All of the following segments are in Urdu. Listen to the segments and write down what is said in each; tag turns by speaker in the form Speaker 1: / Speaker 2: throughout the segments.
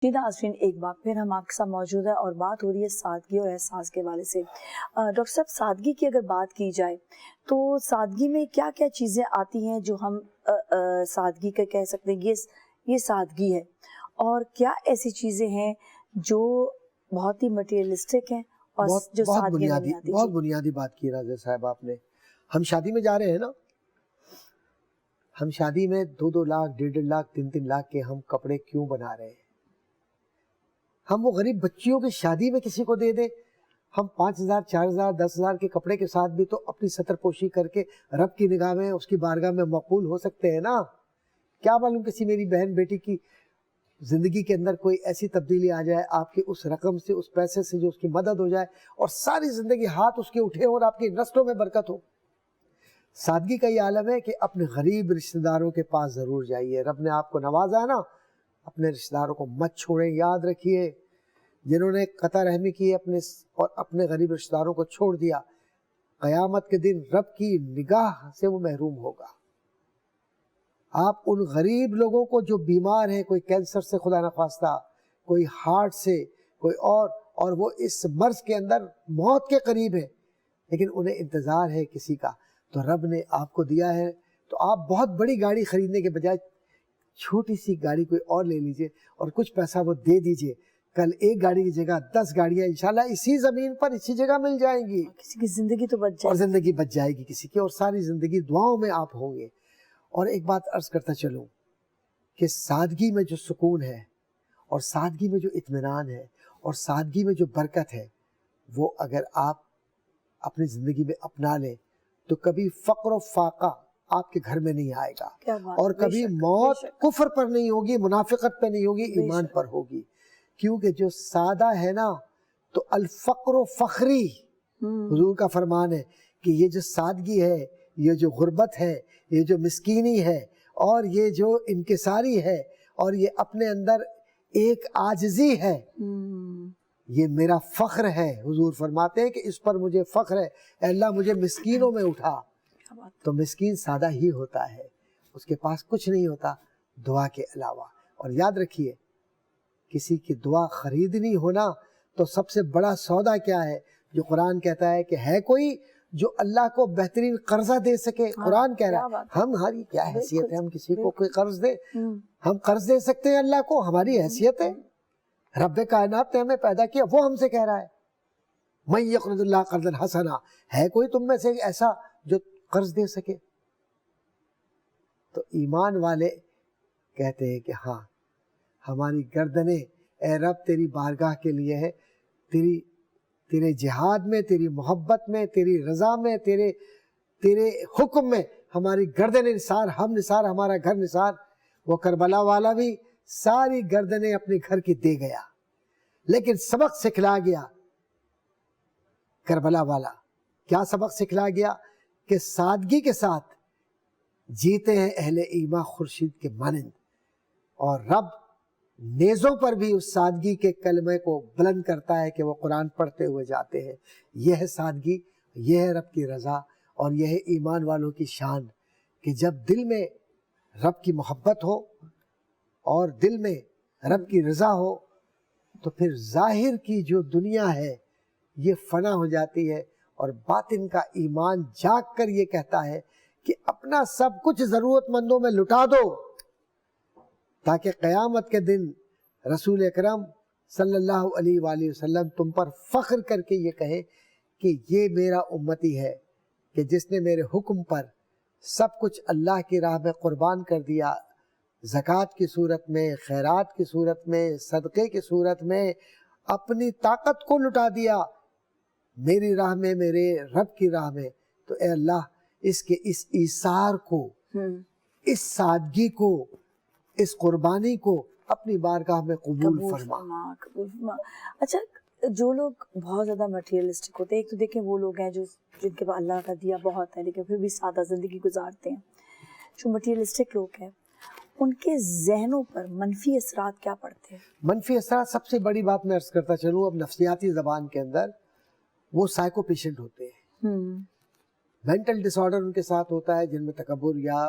Speaker 1: جی ناظرین، ایک بار پھر ہم آپ کے ساتھ موجود ہیں اور بات ہو رہی ہے سادگی اور احساس کے حوالے سے۔ ڈاکٹر صاحب، سادگی کی اگر بات کی جائے تو سادگی میں کیا کیا چیزیں آتی ہیں جو ہم سادگی کا کہہ سکتے ہیں یہ سادگی ہے، اور کیا ایسی چیزیں ہیں جو بہت ہی مٹیریلسٹک ہیں اور جو سادگی میں نہیں آتی؟
Speaker 2: بہت بنیادی بات کی راضیہ صاحب آپ نے۔ ہم شادی میں جا رہے ہیں نا، ہم شادی میں 2-2 لاکھ 1.5 لاکھ 3-3 لاکھ کے ہم کپڑے کیوں بنا رہے ہیں؟ ہم وہ غریب بچیوں کی شادی میں کسی کو دے دیں، ہم 5,000 4,000 10,000 کے کپڑے کے ساتھ بھی تو اپنی ستر پوشی کر کے رب کی نگاہ میں اس کی بارگاہ میں مقبول ہو سکتے ہیں نا۔ کیا معلوم کسی میری بہن بیٹی کی زندگی کے اندر کوئی ایسی تبدیلی آ جائے، آپ کی اس رقم سے، اس پیسے سے جو اس کی مدد ہو جائے اور ساری زندگی ہاتھ اس کے اٹھے اور آپ کی نسلوں میں برکت ہو۔ سادگی کا یہ عالم ہے کہ اپنے غریب رشتہ داروں کے پاس ضرور جائیے۔ رب نے آپ کو نوازا ہے نا، اپنے رشتہ داروں کو مت چھوڑیں۔ یاد رکھیے، جنہوں نے قطع رحمی کی اپنے غریب رشتہ داروں کو چھوڑ دیا، قیامت کے دن رب کی نگاہ سے وہ محروم ہوگا۔ آپ ان غریب لوگوں کو جو بیمار ہیں، کوئی کینسر سے خدا نخواستہ، کوئی ہارٹ سے، کوئی اور وہ اس مرض کے اندر موت کے قریب ہے، لیکن انہیں انتظار ہے کسی کا، تو رب نے آپ کو دیا ہے، تو آپ بہت بڑی گاڑی خریدنے کے بجائے چھوٹی سی گاڑی کوئی اور لے لیجئے اور کچھ پیسہ وہ دے دیجئے۔ کل ایک گاڑی کی جگہ 10 گاڑیاں انشاءاللہ اسی زمین پر اسی جگہ مل جائیں گی،
Speaker 1: کسی کی زندگی تو بچ جائے
Speaker 2: اور زندگی بچ جائے گی کسی کی، اور ساری زندگی دعاؤں میں آپ ہوں گے۔ اور ایک بات عرض کرتا چلوں کہ سادگی میں جو سکون ہے، اور سادگی میں جو اطمینان ہے، اور سادگی میں جو برکت ہے، وہ اگر آپ اپنی زندگی میں اپنا لیں تو کبھی فقر و فاقہ آپ کے گھر میں نہیں آئے گا، اور کبھی موت کفر پر نہیں ہوگی، منافقت پہ نہیں ہوگی، ایمان پر ہوگی۔ کیونکہ جو سادہ ہے نا، تو الفقر و فخری، حضور کا فرمان ہے کہ یہ جو سادگی ہے، یہ جو غربت ہے، یہ جو مسکینی ہے، اور یہ جو انکساری ہے، اور یہ اپنے اندر ایک عاجزی ہے، یہ میرا فخر ہے۔ حضور فرماتے ہیں کہ اس پر مجھے فخر ہے، اے اللہ مجھے مسکینوں میں اٹھا۔ تو مسکین سادہ ہی ہوتا ہے، اس کے پاس کچھ نہیں ہوتا دعا کے علاوہ۔ اور یاد رکھیے، کسی کی دعا خریدنی ہونا تو سب سے بڑا سودا کیا ہے؟ جو قرآن کہتا ہے کہ ہے کوئی جو اللہ کو بہترین قرضہ دے سکے۔ قرآن کہہ رہا ہے، ہماری کیا حیثیت ہے ہم کسی کو کوئی قرض دیں؟ ہم قرض دے سکتے ہیں اللہ کو؟ ہماری حیثیت ہے؟ رب کائنات نے ہمیں پیدا کیا، وہ ہم سے کہہ رہا ہے مَن یقرض اللہ قرضا حسنا، ہے کوئی تم میں سے ایسا جو قرض دے سکے؟ تو ایمان والے کہتے ہیں کہ ہاں، ہماری گردنیں اے رب تیری بارگاہ کے لیے ہے، تیرے جہاد میں، تیری محبت میں، تیری رضا میں، تیرے حکم میں ہماری گردنیں نثار، ہم نثار، ہمارا گھر نثار۔ وہ کربلا والا بھی ساری گردنیں اپنے گھر کی دے گیا، لیکن سبق سکھلا گیا۔ کربلا والا کیا سبق سکھلا گیا؟ کہ سادگی کے ساتھ جیتے ہیں اہل ایمان خورشید کے مانند، اور رب نیزوں پر بھی اس سادگی کے کلمے کو بلند کرتا ہے کہ وہ قرآن پڑھتے ہوئے جاتے ہیں۔ یہ ہے سادگی، یہ ہے رب کی رضا، اور یہ ہے ایمان والوں کی شان، کہ جب دل میں رب کی محبت ہو اور دل میں رب کی رضا ہو، تو پھر ظاہر کی جو دنیا ہے یہ فنا ہو جاتی ہے، اور باطن کا ایمان جاگ کر یہ کہتا ہے کہ اپنا سب کچھ ضرورت مندوں میں لٹا دو، تاکہ قیامت کے دن رسول اکرم صلی اللہ علیہ وآلہ وسلم تم پر فخر کر کے یہ کہے کہ یہ میرا امتی ہے کہ جس نے میرے حکم پر سب کچھ اللہ کی راہ میں قربان کر دیا، زکوٰۃ کی صورت میں، خیرات کی صورت میں، صدقے کی صورت میں اپنی طاقت کو لٹا دیا میری راہ میں، میرے رب کی راہ میں۔ تو اے اللہ اس کے اس ایثار کو، اس سادگی کو، اس قربانی کو اپنی بارگاہ میں قبول فرما۔
Speaker 1: اچھا، جو لوگ بہت زیادہ مٹیریلسٹک ہوتے ہیں، ایک تو دیکھیں وہ لوگ ہیں جن کے پاس اللہ کا دیا بہت ہے لیکن پھر بھی سادہ زندگی گزارتے ہیں۔ جو مٹیریلسٹک لوگ ہیں ان کے ذہنوں پر منفی اثرات کیا پڑتے ہیں؟
Speaker 2: منفی اثرات، سب سے بڑی بات میں عرض کرتا چلوں اب نفسیاتی زبان کے اندر، وہ سائیکو پیشنٹ ہوتے ہیں، مینٹل ڈس آرڈر ان کے ساتھ ہوتا ہے، جن میں تکبر یا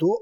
Speaker 2: 2